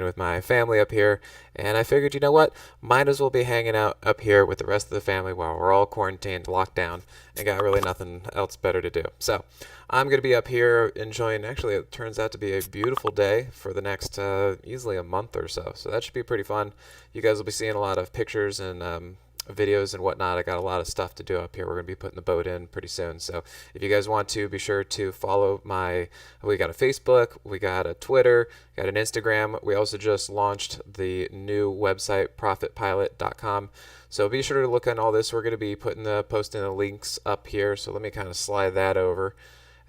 with my family up here, and I figured, you know what, might as well be hanging out up here with the rest of the family while we're all quarantined, locked down, and got really nothing else better to do. So I'm going to be up here enjoying, actually, it turns out to be a beautiful day for the next easily a month or so. So that should be pretty fun. You guys will be seeing a lot of pictures and videos and whatnot. I got a lot of stuff to do up here. We're going to be putting the boat in pretty soon. So if you guys want to, be sure to follow we got a Facebook, we got a Twitter, got an Instagram. We also just launched the new website, profitpilot.com. So be sure to look on all this. We're going to be posting the links up here. So let me kind of slide that over.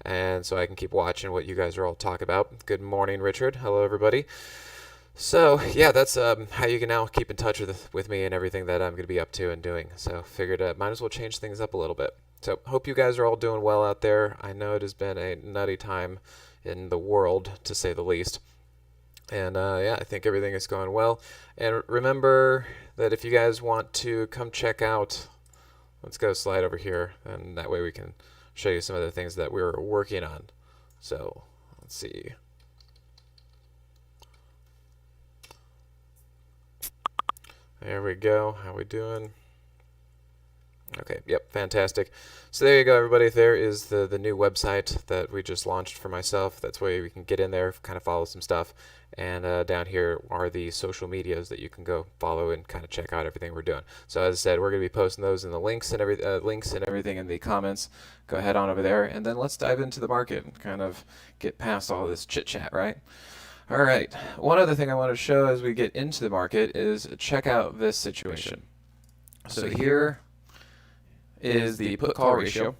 And so I can keep watching what you guys are all talking about. Good morning, Richard. Hello, everybody. So yeah, that's how you can now keep in touch with me and everything that I'm going to be up to and doing. So figured might as well change things up a little bit. So hope you guys are all doing well out there. I know it has been a nutty time in the world, to say the least. And yeah, I think everything is going well. And remember that if you guys want to come check out, let's go slide over here, and that way we can show you some of the things that we're working on. So let's see. There we go. How we doing? Okay, yep, fantastic. So there you go, everybody. There is the new website that we just launched for myself. That's where you can get in there, kind of follow some stuff. And down here are the social medias that you can go follow and kind of check out everything we're doing. So as I said, we're going to be posting those in the links and everything in the comments. Go ahead on over there, and then let's dive into the market and kind of get past all this chit chat, right? All right. One other thing I want to show as we get into the market is check out this situation. So here is the put-call ratio.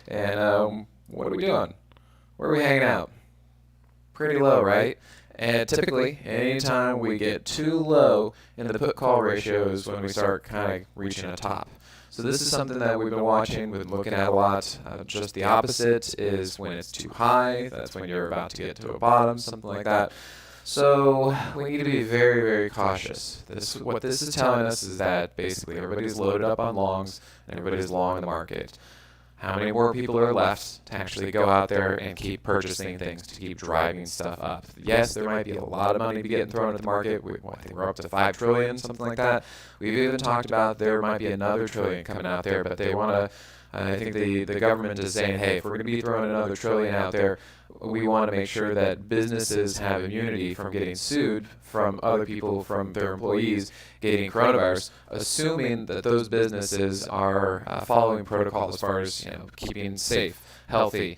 And what are we doing? Where are we hanging out? Pretty low, right? And typically, anytime we get too low in the put-call ratio is when we start kind of reaching a top. So this is something that we've been watching, we've been looking at a lot. Just the opposite is when it's too high. That's when you're about to get to a bottom, something like that. So we need to be very, very cautious. What this is telling us is that basically everybody's loaded up on longs and everybody's long in the market. How many more people are left to actually go out there and keep purchasing things, to keep driving stuff up? Yes, there might be a lot of money to be getting thrown at the market. I think we're up to 5 trillion, something like that. We've even talked about there might be another trillion coming out there, but they want to, I think the government is saying, hey, if we're going to be throwing another trillion out there, we want to make sure that businesses have immunity from getting sued from other people, from their employees getting coronavirus, assuming that those businesses are following protocol as far as keeping safe, healthy,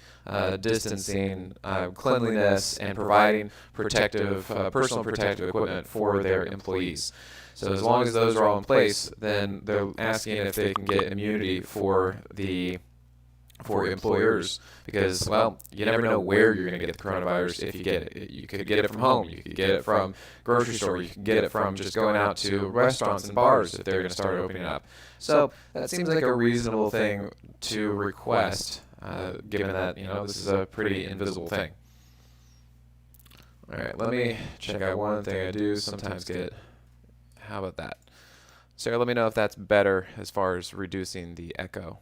distancing, cleanliness, and providing personal protective equipment for their employees. So as long as those are all in place, then they're asking if they can get immunity for employers, because, well, you never know where you're going to get the coronavirus if you get it. You could get it from home, you could get it from grocery store, you could get it from just going out to restaurants and bars if they're going to start opening up. So that seems like a reasonable thing to request, given that, this is a pretty invisible thing. All right, let me check out one thing I do sometimes get. How about that? Sarah, let me know if that's better as far as reducing the echo.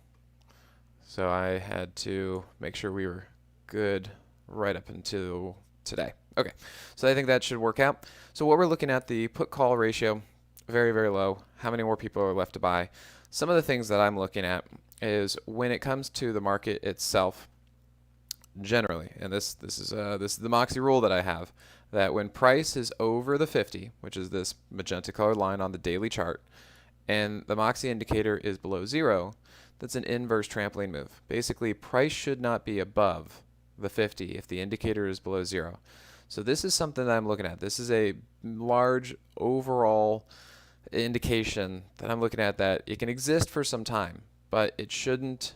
So I had to make sure we were good right up until today. Okay, so I think that should work out. So what we're looking at, the put-call ratio, very, very low. How many more people are left to buy? Some of the things that I'm looking at is when it comes to the market itself, generally, and this is the Moxie rule that I have, that when price is over the 50, which is this magenta colored line on the daily chart, and the Moxie indicator is below 0, that's an inverse trampoline move. Basically, price should not be above the 50 if the indicator is below 0. So this is something that I'm looking at. This is a large overall indication that I'm looking at, that it can exist for some time, but it shouldn't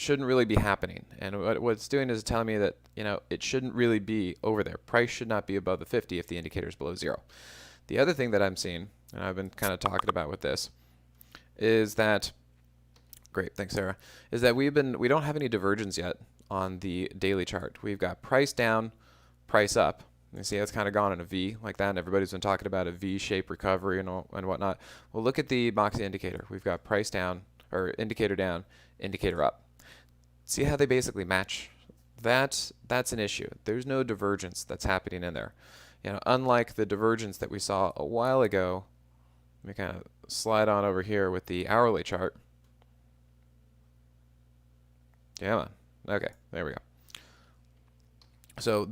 really be happening. And what it's doing is telling me that, it shouldn't really be over there. Price should not be above the 50 if the indicator is below 0. The other thing that I'm seeing, and I've been kind of talking about with this, is that, great, thanks, Sarah, is that we don't have any divergence yet on the daily chart. We've got price down, price up. You see it's kind of gone in a V like that, and everybody's been talking about a V-shaped recovery and whatnot. Well, look at the Moxie indicator. We've got price down, or indicator down, indicator up. See how they basically match? That's an issue. There's no divergence that's happening in there. unlike the divergence that we saw a while ago, let me kind of slide on over here with the hourly chart. Yeah, okay, there we go. So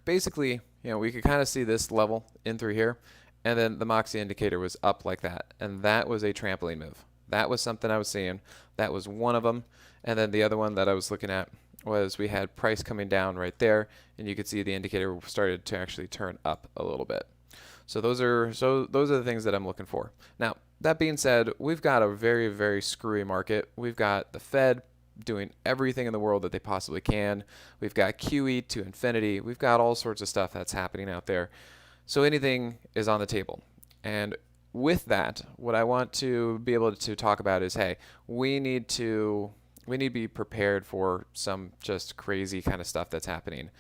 basically, we could kind of see this level in through here, and then the Moxie indicator was up like that, and that was a trampoline move. That was something I was seeing. That was one of them, and then the other one that I was looking at was we had price coming down right there, and you could see the indicator started to actually turn up a little bit. So those are the things that I'm looking for. Now, that being said, we've got a very, very screwy market. We've got the Fed doing everything in the world that they possibly can. We've got QE to infinity. We've got all sorts of stuff that's happening out there. So anything is on the table. And with that, what I want to be able to talk about is, hey, we need to be prepared for some just crazy kind of stuff that's happening.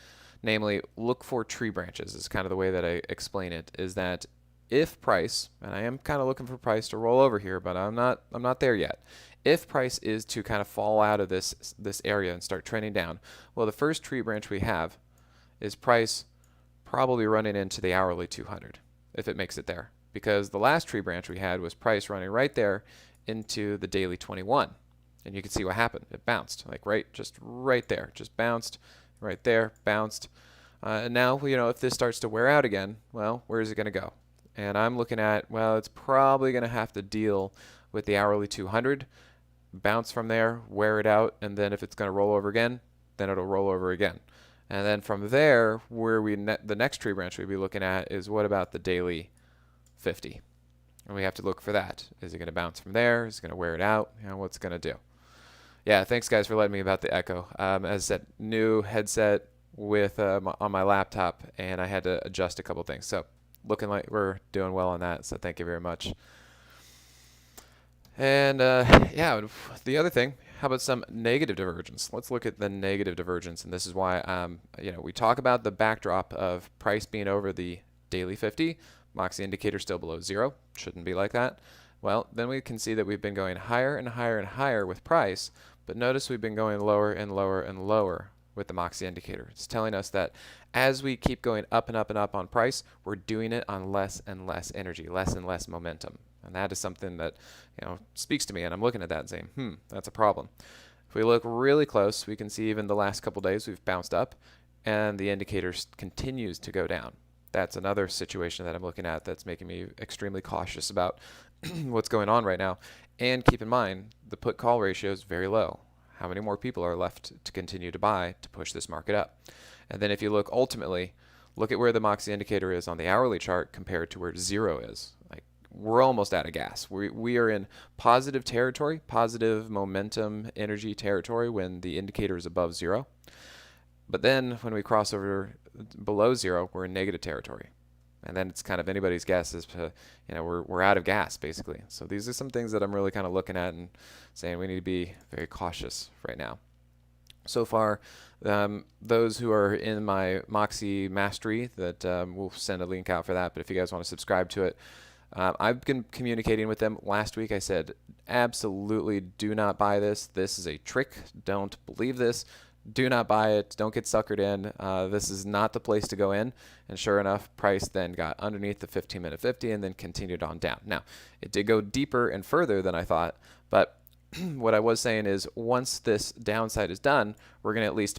Namely, look for tree branches is kind of the way that I explain it, is that if price, and I am kind of looking for price to roll over here, but I'm not there yet. If price is to kind of fall out of this area and start trending down, well, the first tree branch we have is price probably running into the hourly 200 if it makes it there, because the last tree branch we had was price running right there into the daily 21, and you can see what happened. It bounced just right there, just bounced right there, bounced, and now if this starts to wear out again, well, where is it going to go? And I'm looking at, well, it's probably going to have to deal with the hourly 200, bounce from there, wear it out, and then if it's going to roll over again, then it'll roll over again. And then from there, where the next tree branch we'd be looking at is, what about the daily 50? And we have to look for that. Is it going to bounce from there? Is it going to wear it out? What's it going to do? Yeah, thanks guys for letting me about the echo. As I said, new headset with on my laptop, and I had to adjust a couple things. So looking like we're doing well on that. So thank you very much. And yeah, the other thing, how about some negative divergence? Let's look at the negative divergence, and this is why we talk about the backdrop of price being over the daily 50, Moxie indicator still below 0, shouldn't be like that. Well, then we can see that we've been going higher and higher and higher with price, but notice we've been going lower and lower and lower with the Moxie indicator. It's telling us that as we keep going up and up and up on price, we're doing it on less and less energy, less and less momentum. And that is something that speaks to me, and I'm looking at that and saying, that's a problem. If we look really close, we can see even the last couple days we've bounced up, and the indicator continues to go down. That's another situation that I'm looking at that's making me extremely cautious about what's going on right now. And keep in mind, the put-call ratio is very low. How many more people are left to continue to buy to push this market up? And then if you look ultimately, look at where the Moxie indicator is on the hourly chart compared to where 0 is. We're almost out of gas. We are in positive territory, positive momentum energy territory when the indicator is above 0. But then when we cross over below 0, we're in negative territory. And then it's kind of anybody's guess as to, we're out of gas basically. So these are some things that I'm really kind of looking at and saying we need to be very cautious right now. So far, those who are in my Moxie Mastery, that we'll send a link out for that, but if you guys want to subscribe to it, I've been communicating with them. Last week I said, absolutely do not buy this. This is a trick. Don't believe this. Do not buy it. Don't get suckered in. This is not the place to go in. And sure enough, price then got underneath the 15-minute 50 and then continued on down. Now, it did go deeper and further than I thought, but what I was saying is once this downside is done, we're going to at least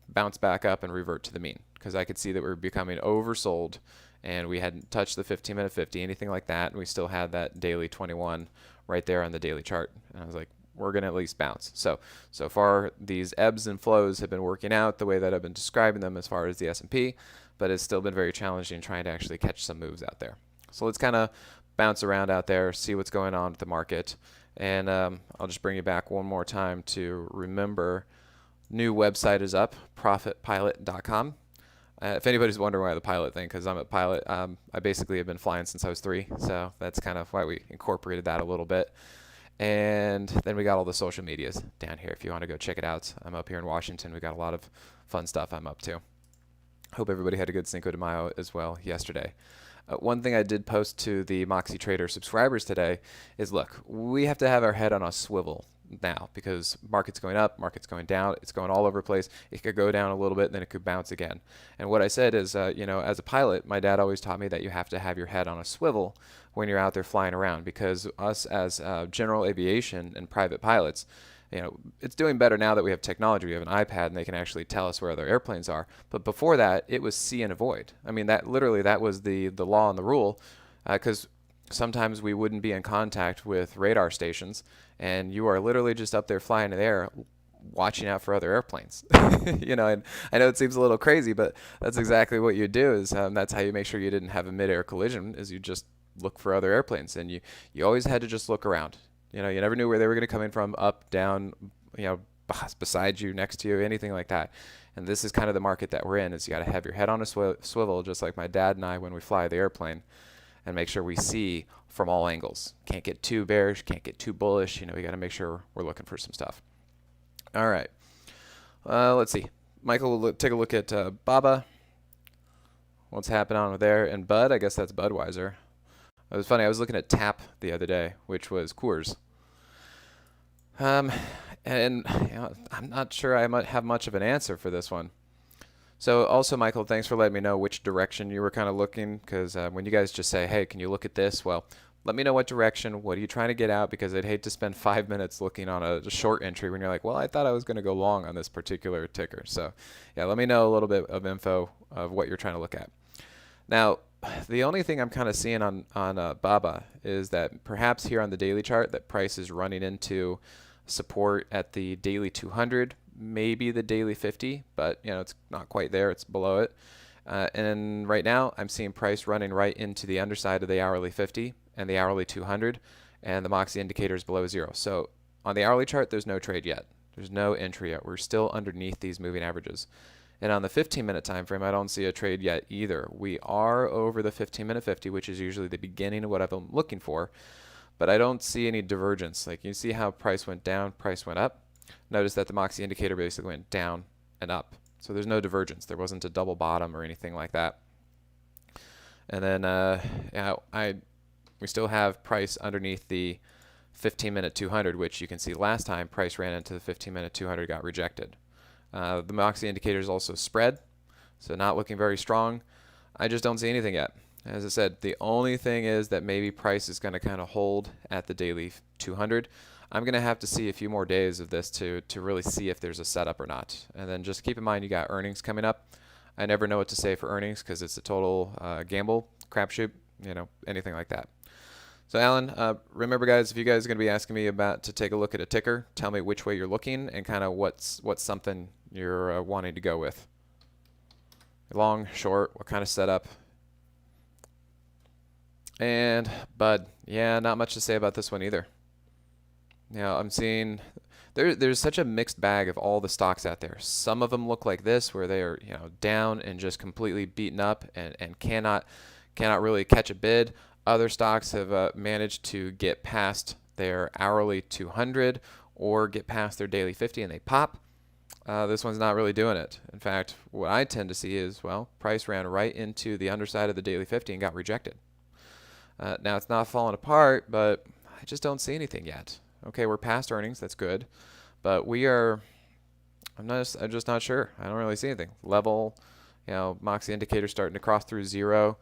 bounce back up and revert to the mean, because I could see that we're becoming oversold and we hadn't touched the 15-minute 50, anything like that, and we still had that daily 21 right there on the daily chart. And I was like, we're going to at least bounce. So far, these ebbs and flows have been working out the way that I've been describing them as far as the S&P, but it's still been very challenging trying to actually catch some moves out there. So let's kind of bounce around out there, see what's going on with the market, and I'll just bring you back one more time to remember, new website is up, profitpilot.com. If anybody's wondering why the pilot thing, because I'm a pilot, I basically have been flying since I was 3, so that's kind of why we incorporated that a little bit. And then we got all the social medias down here if you want to go check it out. I'm up here in Washington. We got a lot of fun stuff I'm up to. Hope everybody had a good Cinco de Mayo as well yesterday. One thing I did post to the Moxie Trader subscribers today is, look, we have to have our head on a swivel now because market's going up, market's going down, it's going all over the place. It could go down a little bit, then it could bounce again. And what I said is, you know, as a pilot, my dad always taught me that you have to have your head on a swivel when you're out there flying around, because us as general aviation and private pilots, you know, it's doing better now that we have technology. We have an iPad and they can actually tell us where other airplanes are. But before that, it was see and avoid. I mean, that literally, that was the law and the rule, because sometimes we wouldn't be in contact with radar stations, and you are literally just up there flying in the air watching out for other airplanes. You know, and I know it seems a little crazy, but that's exactly what you do. Is that's how you make sure you didn't have a mid-air collision, is you just look for other airplanes, and you always had to just look around. You know, you never knew where they were going to come in from, up, down, you know, beside you, next to you, anything like that. And this is kind of the market that we're in, is you got to have your head on a swivel, just like my dad and I when we fly the airplane, and make sure we see from all angles. Can't get too bearish, can't get too bullish. You know, we got to make sure we're looking for some stuff. All right. Let's see. Michael will take a look at Baba. What's happening on there? And Bud, I guess that's Budweiser. It was funny. I was looking at TAP the other day, which was Coors. And you know, I'm not sure I might have much of an answer for this one. So also, Michael, thanks for letting me know which direction you were kind of looking, because when you guys just say, hey, can you look at this? Well, let me know what direction. What are you trying to get out? Because I'd hate to spend 5 minutes looking on a short entry when you're like, well, I thought I was going to go long on this particular ticker. So yeah, let me know a little bit of info of what you're trying to look at. Now, the only thing I'm kind of seeing on Baba is that perhaps here on the daily chart that price is running into support at the daily 200, maybe the daily 50, but you know, it's not quite there, it's below it. And right now I'm seeing price running right into the underside of the hourly 50 and the hourly 200, and the Moxie indicator is below 0. So on the hourly chart, there's no trade yet. There's no entry yet. We're still underneath these moving averages. And on the 15-minute time frame, I don't see a trade yet either. We are over the 15-minute 50, which is usually the beginning of what I'm looking for, but I don't see any divergence. Like, you see how price went down, price went up. Notice that the Moxie indicator basically went down and up. So there's no divergence. There wasn't a double bottom or anything like that. And then we still have price underneath the 15-minute 200, which you can see last time price ran into the 15-minute 200, got rejected. The Moxie indicator is also spread, so not looking very strong. I just don't see anything yet. As I said, the only thing is that maybe price is going to kind of hold at the daily 200. I'm going to have to see a few more days of this to really see if there's a setup or not. And then just keep in mind you got earnings coming up. I never know what to say for earnings because it's a total gamble, crapshoot, you know, anything like that. So Alan, remember guys, if you guys are going to be asking me about to take a look at a ticker, tell me which way you're looking and kind of what's something you're wanting to go with. Long, short, what kind of setup? And Bud, yeah, not much to say about this one either. You know, I'm seeing there's such a mixed bag of all the stocks out there. Some of them look like this, where they are, you know, down and just completely beaten up and cannot really catch a bid. Other stocks have managed to get past their hourly 200 or get past their daily 50 and they pop. This one's not really doing it. In fact, what I tend to see is, well, price ran right into the underside of the daily 50 and got rejected. Now it's not falling apart, but I just don't see anything yet. Okay, we're past earnings, that's good, but I'm just not sure. I don't really see anything. Level, you know, Moxie indicator starting to cross through 0.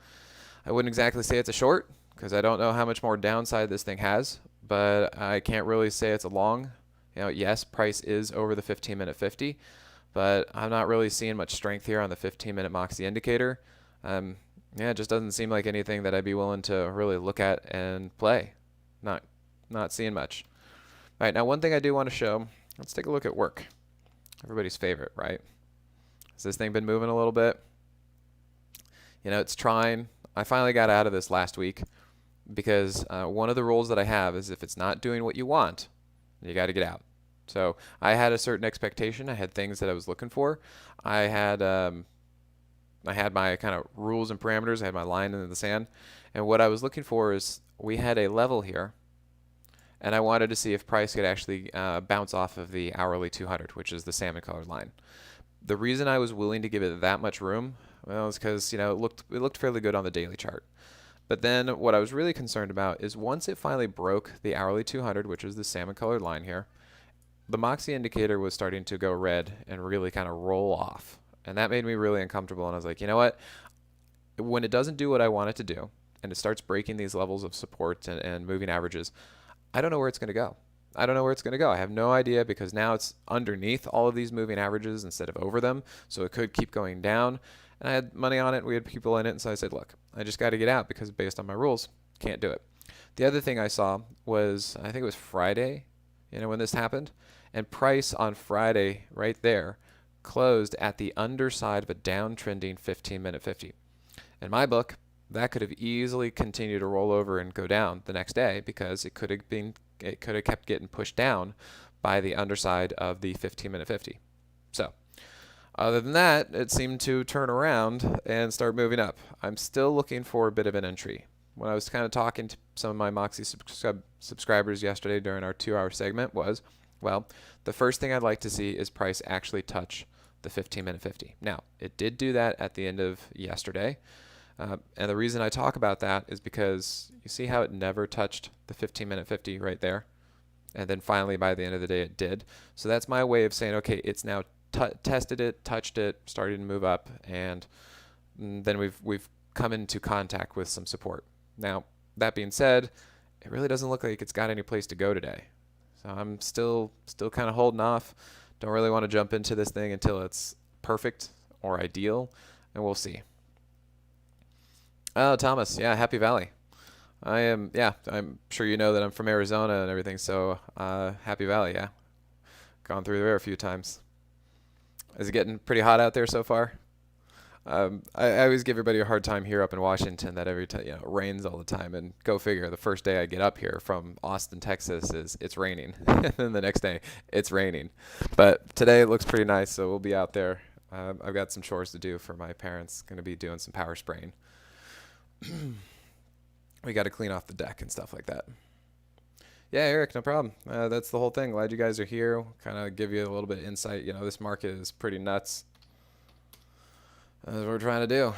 I wouldn't exactly say it's a short because I don't know how much more downside this thing has, but I can't really say it's a long. You know, yes, price is over the 15-minute 50, but I'm not really seeing much strength here on the 15-minute Moxie indicator. Yeah, it just doesn't seem like anything that I'd be willing to really look at and play. Not seeing much. All right, now one thing I do want to show, let's take a look at work. Everybody's favorite, right? Has this thing been moving a little bit? You know, it's trying. I finally got out of this last week because one of the rules that I have is if it's not doing what you want, you got to get out. So I had a certain expectation. I had things that I was looking for. I had my kind of rules and parameters. I had my line in the sand. And what I was looking for is we had a level here, and I wanted to see if price could actually bounce off of the hourly 200, which is the salmon colored line. The reason I was willing to give it that much room, well, is because, you know, it looked fairly good on the daily chart. But then what I was really concerned about is once it finally broke the hourly 200, which is the salmon colored line here, the Moxie indicator was starting to go red and really kind of roll off. And that made me really uncomfortable. And I was like, you know what? When it doesn't do what I want it to do, and it starts breaking these levels of support and moving averages, I don't know where it's going to go. I don't know where it's going to go. I have no idea because now it's underneath all of these moving averages instead of over them. So it could keep going down. And I had money on it. We had people in it. And so I said, look, I just got to get out because based on my rules, can't do it. The other thing I saw was, I think it was Friday, when this happened. And price on Friday right there closed at the underside of a downtrending 15-minute 50. In my book, that could have easily continued to roll over and go down the next day because it could have kept getting pushed down by the underside of the 15-minute 50. So other than that, it seemed to turn around and start moving up. I'm still looking for a bit of an entry. When I was kind of talking to some of my Moxie subscribers yesterday during our 2-hour segment was, well, the first thing I'd like to see is price actually touch the 15-minute 50. Now, it did do that at the end of yesterday. And the reason I talk about that is because you see how it never touched the 15-minute 50 right there? And then finally, by the end of the day, it did. So that's my way of saying, okay, it's now tested it, touched it, started to move up, and then we've come into contact with some support. Now, that being said, it really doesn't look like it's got any place to go today. So I'm still kind of holding off. Don't really want to jump into this thing until it's perfect or ideal, and we'll see. Oh, Thomas, yeah, Happy Valley. I'm sure you know that I'm from Arizona and everything, so Happy Valley, yeah. Gone through there a few times. Is it getting pretty hot out there so far? I always give everybody a hard time here up in Washington that every time, it rains all the time, and go figure, the first day I get up here from Austin, Texas it's raining, and then the next day it's raining. But today it looks pretty nice, so we'll be out there. I've got some chores to do for my parents, going to be doing some power spraying. We got to clean off the deck and stuff like that. Yeah, Eric, no problem. That's the whole thing. Glad you guys are here. Kind of give you a little bit of insight. This market is pretty nuts. That's what we're trying to do.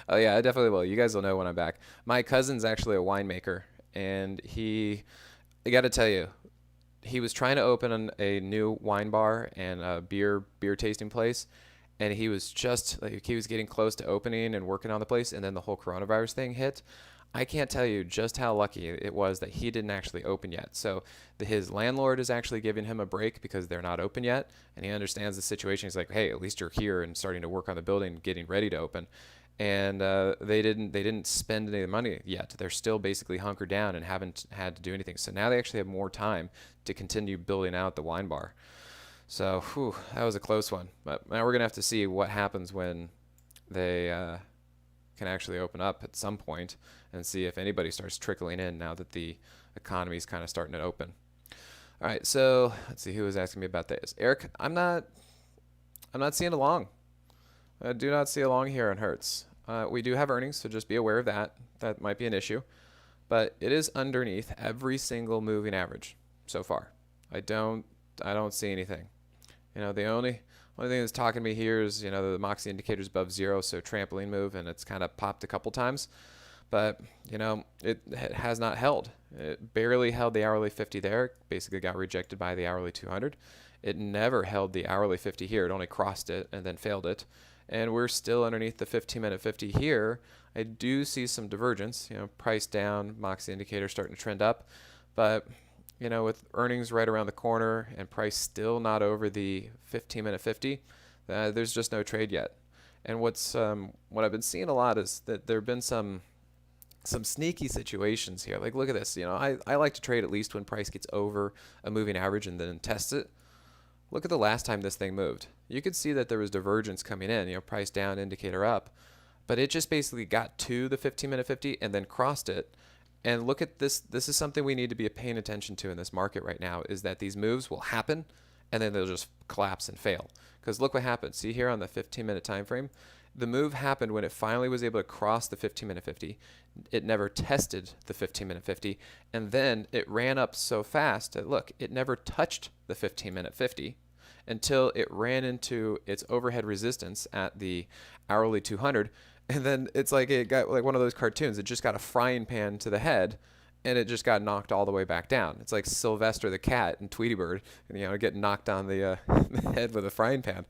Oh, yeah, I definitely will. You guys will know when I'm back. My cousin's actually a winemaker, and I got to tell you, he was trying to open a new wine bar and a beer tasting place. And he was he was getting close to opening and working on the place, and then the whole coronavirus thing hit. I can't tell you just how lucky it was that he didn't actually open yet. So his landlord is actually giving him a break because they're not open yet, and he understands the situation. He's like, hey, at least you're here and starting to work on the building, getting ready to open. And they didn't spend any of the money yet. They're still basically hunkered down and haven't had to do anything. So now they actually have more time to continue building out the wine bar. So, that was a close one. But now we're going to have to see what happens when they can actually open up at some point and see if anybody starts trickling in now that the economy is kind of starting to open. All right, so let's see who was asking me about this. Eric, I'm not seeing a long. I do not see a long here on Hertz. We do have earnings, so just be aware of that. That might be an issue. But it is underneath every single moving average so far. I don't see anything. The only thing that's talking to me here is, the Moxie indicator's above 0, so trampoline move, and it's kind of popped a couple times. But, it has not held. It barely held the hourly 50 there. It basically got rejected by the hourly 200. It never held the hourly 50 here. It only crossed it and then failed it. And we're still underneath the 15-minute 50 here. I do see some divergence, price down, Moxie indicator starting to trend up. But with earnings right around the corner and price still not over the 15-minute 50, there's just no trade yet. And what I've been seeing a lot is that there have been some sneaky situations here. Like, look at this. I like to trade at least when price gets over a moving average and then test it. Look at the last time this thing moved. You could see that there was divergence coming in, price down, indicator up. But it just basically got to the 15-minute 50 and then crossed it. And look at this. This is something we need to be paying attention to in this market right now, is that these moves will happen and then they'll just collapse and fail. Because look what happened. See here on the 15-minute time frame? The move happened when it finally was able to cross the 15-minute 50. It never tested the 15-minute 50. And then it ran up so fast that, look, it never touched the 15-minute 50 until it ran into its overhead resistance at the hourly 200. And then it's like it got like one of those cartoons. It just got a frying pan to the head, and it just got knocked all the way back down. It's like Sylvester the cat and Tweety Bird, getting knocked on the, the head with a frying pan.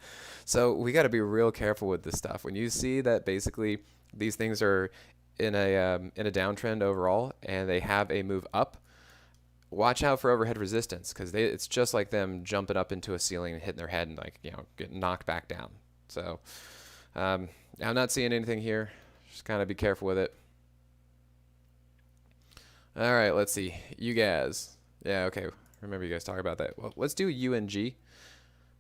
So we got to be real careful with this stuff. When you see that basically these things are in a downtrend overall and they have a move up, watch out for overhead resistance, because it's just like them jumping up into a ceiling and hitting their head and getting knocked back down. So I'm not seeing anything here. Just kind of be careful with it. All right, let's see. UGAS. Yeah, okay. Remember you guys talk about that. Well, let's do UNG,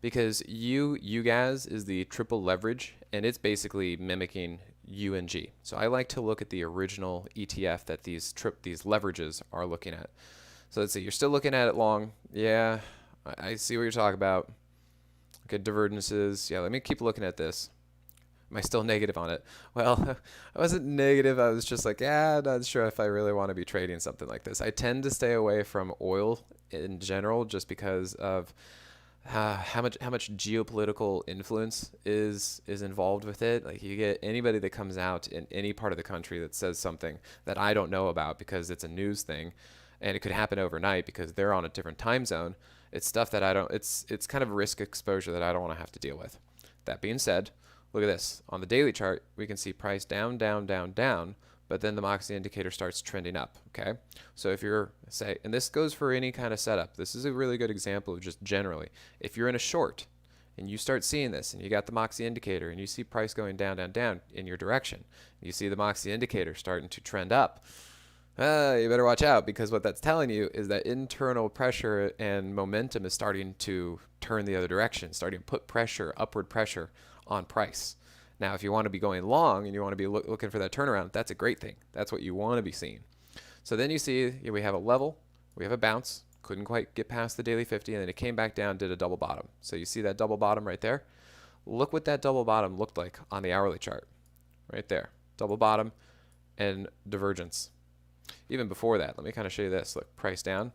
because UGAS is the triple leverage, and it's basically mimicking UNG. So I like to look at the original ETF that these leverages are looking at. So let's see. You're still looking at it long. Yeah, I see what you're talking about. Okay, divergences. Yeah, let me keep looking at this. Am I still negative on it? Well, I wasn't negative. I was just like, not sure if I really want to be trading something like this. I tend to stay away from oil in general just because of how much geopolitical influence is involved with it. Like, you get anybody that comes out in any part of the country that says something that I don't know about because it's a news thing, and it could happen overnight because they're on a different time zone. It's stuff that I don't. It's kind of risk exposure that I don't want to have to deal with. That being said, look at this. On the daily chart, we can see price down, down, down, down, but then the Moxie indicator starts trending up, okay? So if you're, and this goes for any kind of setup. This is a really good example of just generally. If you're in a short and you start seeing this and you got the Moxie indicator and you see price going down, down, down in your direction, you see the Moxie indicator starting to trend up, you better watch out, because what that's telling you is that internal pressure and momentum is starting to turn the other direction, starting to put pressure, upward pressure on price. Now, if you want to be going long and you want to be looking for that turnaround, that's a great thing. That's what you want to be seeing. So then you see we have a level, we have a bounce, couldn't quite get past the daily 50, and then it came back down, did a double bottom. So you see that double bottom right there? Look what that double bottom looked like on the hourly chart. Right there. Double bottom and divergence. Even before that, let me kind of show you this. Look, price down,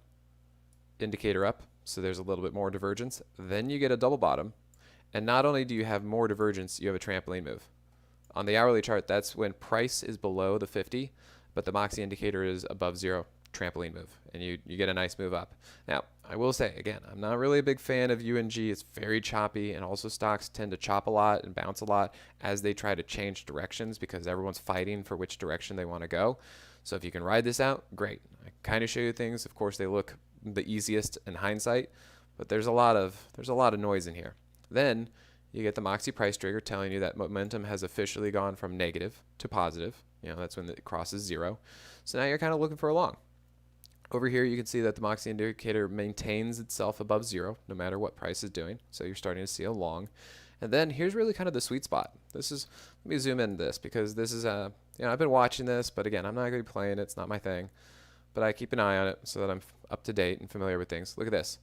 indicator up, so there's a little bit more divergence. Then you get a double bottom, and not only do you have more divergence, you have a trampoline move. On the hourly chart, that's when price is below the 50, but the Moxie indicator is above 0, trampoline move, and you get a nice move up. Now, I will say, again, I'm not really a big fan of UNG. It's very choppy, and also stocks tend to chop a lot and bounce a lot as they try to change directions, because everyone's fighting for which direction they want to go. So if you can ride this out, great. I kind of show you things. Of course, they look the easiest in hindsight, but there's a lot of noise in here. Then you get the Moxie price trigger telling you that momentum has officially gone from negative to positive. That's when it crosses 0. So now you're kind of looking for a long. Over here, you can see that the Moxie indicator maintains itself above 0, no matter what price is doing. So you're starting to see a long. And then here's really kind of the sweet spot. Let me zoom in this, because this is I've been watching this, but again, I'm not going to be playing it. It's not my thing. But I keep an eye on it so that I'm up to date and familiar with things. Look at this.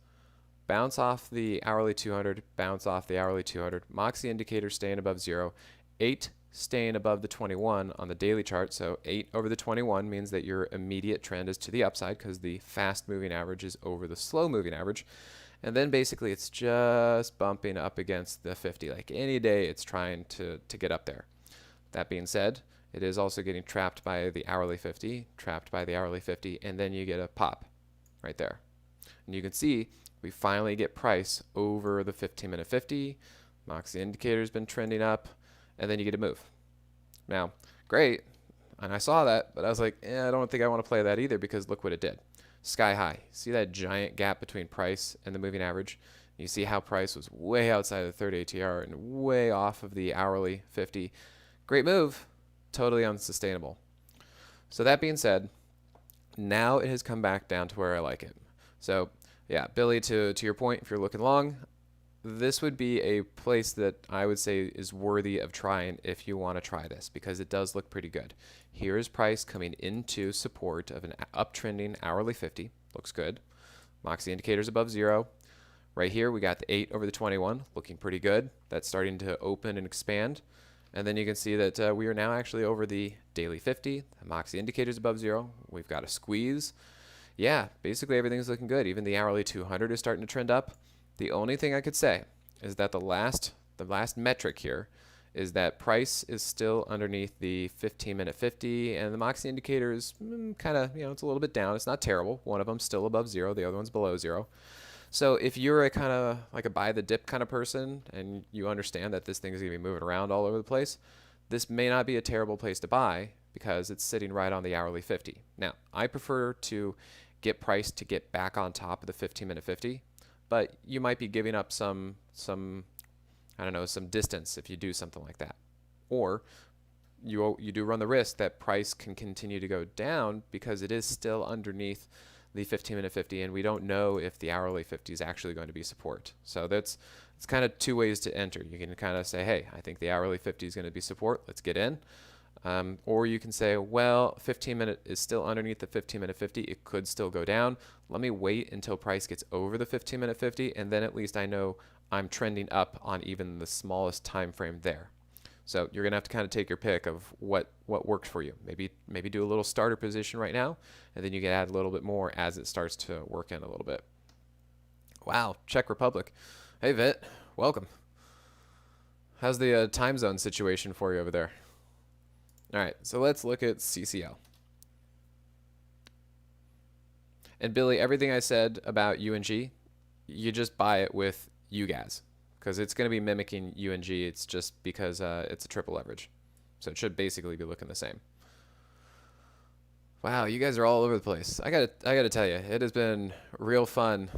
Bounce off the hourly 200, bounce off the hourly 200. Moxie indicator staying above 0. 8 staying above the 21 on the daily chart. So 8 over the 21 means that your immediate trend is to the upside, because the fast moving average is over the slow moving average. And then basically it's just bumping up against the 50. Like any day it's trying to get up there. That being said, it is also getting trapped by the hourly 50, and then you get a pop right there. And you can see we finally get price over the 15-minute 50. Moxie indicator's been trending up, and then you get a move. Now, great, and I saw that, but I was like, I don't think I want to play that either, because look what it did. Sky high. See that giant gap between price and the moving average? You see how price was way outside of the 30 ATR and way off of the hourly 50. Great move, totally unsustainable. So that being said, now it has come back down to where I like it. So yeah, Billy, to your point, if you're looking long, this would be a place that I would say is worthy of trying if you want to try this, because it does look pretty good. Here is price coming into support of an uptrending hourly 50. Looks good. Moxie indicators above 0. Right here, we got the 8 over the 21, looking pretty good. That's starting to open and expand. And then you can see that we are now actually over the daily 50. The Moxie indicators above 0. We've got a squeeze. Yeah, basically everything's looking good. Even the hourly 200 is starting to trend up. The only thing I could say is that the last metric here is that price is still underneath the 15-minute 50, and the Moxie indicator is kind of, it's a little bit down. It's not terrible. One of them's still above zero, the other one's below zero. So if you're a kind of like a buy the dip kind of person, and you understand that this thing is going to be moving around all over the place, this may not be a terrible place to buy because it's sitting right on the hourly 50. Now, I prefer to get price to get back on top of the 15-minute 50, but you might be giving up some I don't know, some distance if you do something like that. Or you do run the risk that price can continue to go down because it is still underneath the 15-minute 50, and we don't know if the hourly 50 is actually going to be support. So it's kind of two ways to enter. You can kind of say, hey, I think the hourly 50 is going to be support. Let's get in. Or you can say, well, 15-minute is still underneath the 15-minute 50. It could still go down. Let me wait until price gets over the 15-minute 50, and then at least I know I'm trending up on even the smallest time frame there. So you're going to have to kind of take your pick of what works for you. Maybe do a little starter position right now, and then you can add a little bit more as it starts to work in a little bit. Wow, Czech Republic. Hey, Vit, welcome. How's the time zone situation for you over there? All right, so let's look at CCL. And Billy, everything I said about UNG, you just buy it with UGAS, because it's going to be mimicking UNG. It's just because it's a triple leverage. So it should basically be looking the same. Wow, you guys are all over the place. I gotta tell you, it has been real fun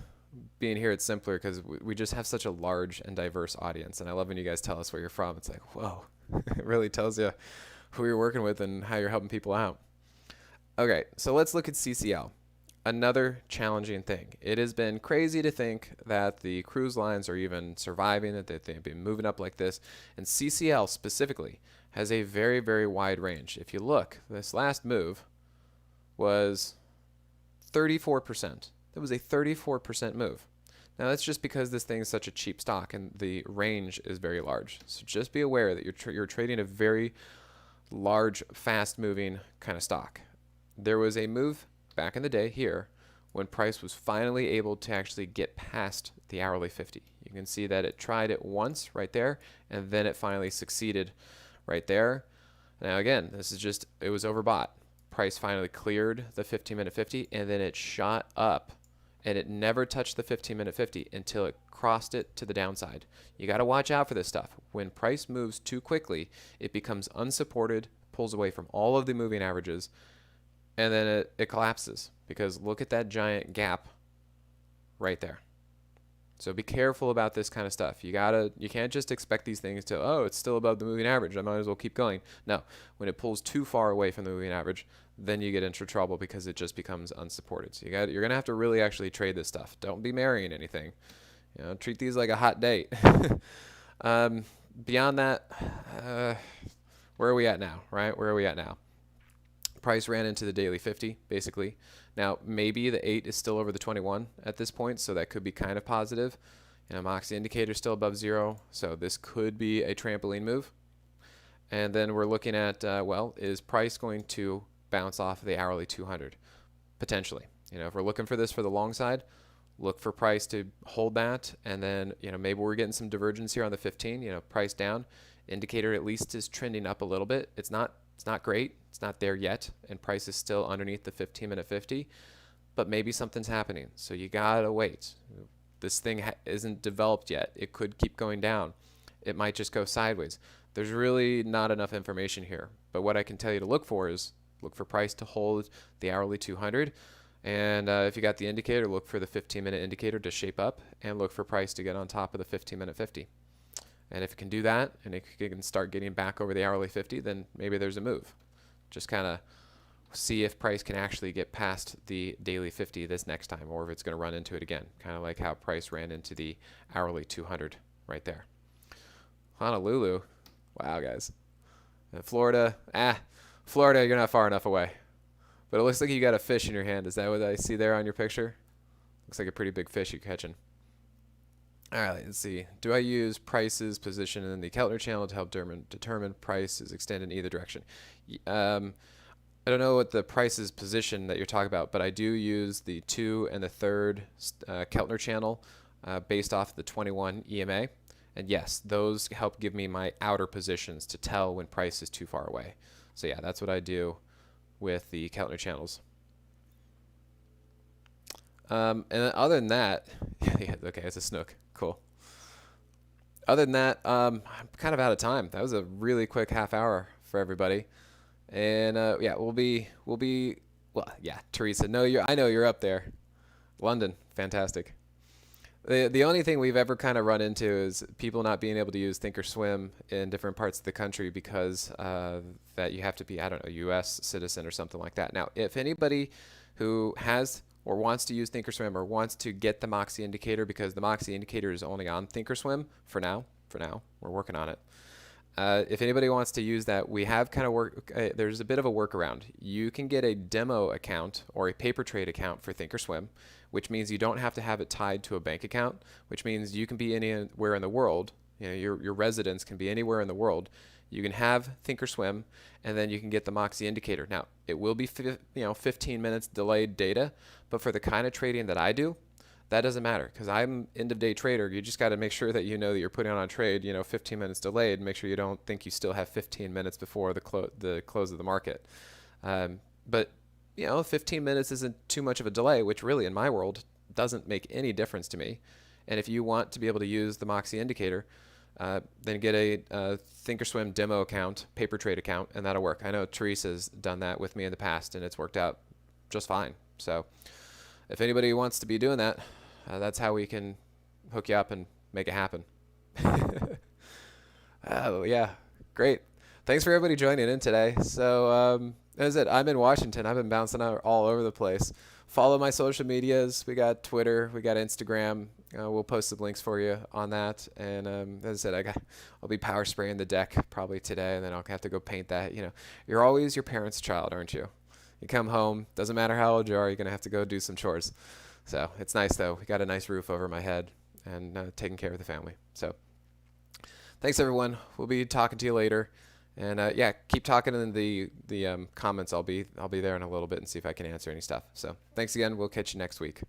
being here at Simpler, because we just have such a large and diverse audience. And I love when you guys tell us where you're from. It's like, whoa, it really tells you who you're working with and how you're helping people out. Okay, so let's look at CCL. Another challenging thing. It has been crazy to think that the cruise lines are even surviving, that they've been moving up like this. And CCL specifically has a very, very wide range. If you look, this last move was 34%. That was a 34% move. Now that's just because this thing is such a cheap stock and the range is very large. So just be aware that you're trading a very large, fast-moving kind of stock. There was a move back in the day here when price was finally able to actually get past the hourly 50. You can see that it tried it once right there, and then it finally succeeded right there. Now again, this is just, it was overbought. Price finally cleared the 15-minute 50, and then it shot up, and it never touched the 15-minute 50 until it crossed it to the downside. You got to watch out for this stuff. When price moves too quickly, it becomes unsupported, pulls away from all of the moving averages, and then it collapses, because look at that giant gap right there. So be careful about this kind of stuff. You can't just expect these things to, oh, it's still above the moving average, I might as well keep going. No, when it pulls too far away from the moving average, then you get into trouble because it just becomes unsupported. So you're going to have to really actually trade this stuff. Don't be marrying anything. Treat these like a hot date. Beyond that, where are we at now, right? Where are we at now? Price ran into the daily 50, basically. Now, maybe the 8 is still over the 21 at this point, so that could be kind of positive. Moxie indicator still above 0, so this could be a trampoline move. And then we're looking at, well, is price going to bounce off of the hourly 200? Potentially. If we're looking for this for the long side, look for price to hold that, and then maybe we're getting some divergence here on the 15. Price down, indicator at least is trending up a little bit. It's not great. It's not there yet, and price is still underneath the 15-minute 50, but maybe something's happening. So you gotta wait. This thing isn't developed yet. It could keep going down. It might just go sideways. There's really not enough information here. But what I can tell you to look for is look for price to hold the hourly 200. And if you got the indicator, look for the 15-minute indicator to shape up, and look for price to get on top of the 15-minute 50. And if it can do that, and if it can start getting back over the hourly 50, then maybe there's a move. Just kind of see if price can actually get past the daily 50 this next time, or if it's going to run into it again. Kind of like how price ran into the hourly 200 right there. Honolulu. Wow, guys. And Florida. Florida, you're not far enough away. But it looks like you got a fish in your hand. Is that what I see there on your picture? Looks like a pretty big fish you're catching. All right, let's see. Do I use price's position in the Keltner channel to help determine price is extended in either direction? I don't know what the price's position that you're talking about, but I do use the 2 and the 3rd Keltner channel based off the 21 EMA. And yes, those help give me my outer positions to tell when price is too far away. So yeah, that's what I do with the Keltner channels. And then other than that, yeah, okay, it's a snook. Cool. Other than that, I'm kind of out of time. That was a really quick half hour for everybody. And yeah, well, yeah, Teresa, no, I know you're up there. London, fantastic. The only thing we've ever kind of run into is people not being able to use thinkorswim in different parts of the country because that you have to be, I don't know, U.S. citizen or something like that. Now, if anybody who has or wants to use thinkorswim or wants to get the Moxie indicator, because the Moxie indicator is only on thinkorswim for now, we're working on it. If anybody wants to use that, we have kind of there's a bit of a workaround. You can get a demo account or a paper trade account for thinkorswim, which means you don't have to have it tied to a bank account, which means you can be anywhere in the world. You know, your residence can be anywhere in the world. You can have thinkorswim, and then you can get the Moxie indicator. Now, it will be 15 minutes delayed data, but for the kind of trading that I do, that doesn't matter because I'm end-of-day trader. You just got to make sure that you know that you're putting on a trade, 15 minutes delayed. Make sure you don't think you still have 15 minutes before the close of the market. But 15 minutes isn't too much of a delay, which really in my world doesn't make any difference to me. And if you want to be able to use the Moxie indicator, then get a thinkorswim demo account, paper trade account, and that'll work. I know Teresa's done that with me in the past, and it's worked out just fine. So if anybody wants to be doing that, that's how we can hook you up and make it happen. Oh, yeah. Great. Thanks for everybody joining in today. So as I said, I'm in Washington. I've been bouncing out all over the place. Follow my social medias. We got Twitter. We got Instagram. We'll post some links for you on that. And as I said, I'll be power spraying the deck probably today, and then I'll have to go paint that. You're always your parents' child, aren't you? You come home, doesn't matter how old you are, you're going to have to go do some chores. So it's nice, though. We got a nice roof over my head and taking care of the family. So thanks, everyone. We'll be talking to you later. And yeah, keep talking in the comments. I'll be there in a little bit and see if I can answer any stuff. So thanks again. We'll catch you next week.